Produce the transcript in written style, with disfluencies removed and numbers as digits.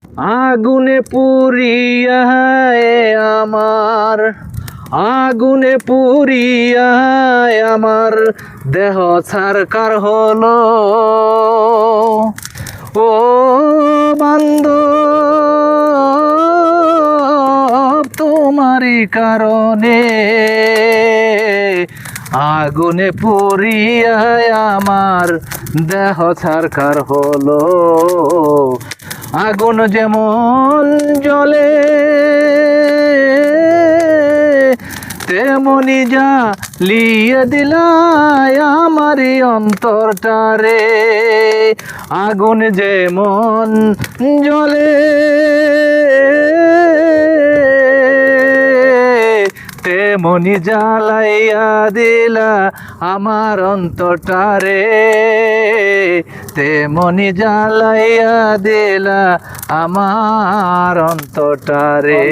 আগুনে পুরিয়া আমার, আগুনে পুরিয়া আমার দেহ ছারকার হলো। ও বান্ধব তোমারই কারণে আগুনে পুরিয়া আমার দেহ ছারকার হলো। আগুন যেমন জ্বলে তেমনি জ্বালিয়ে দিলাই আমারই অন্তরটারে। আগুন যেমন জ্বলে তেমনি জ্বালাইয়া দিলা আমার অন্তরটারে, তেমনি জ্বালাইয়া দিলা আমার অন্তরটারে।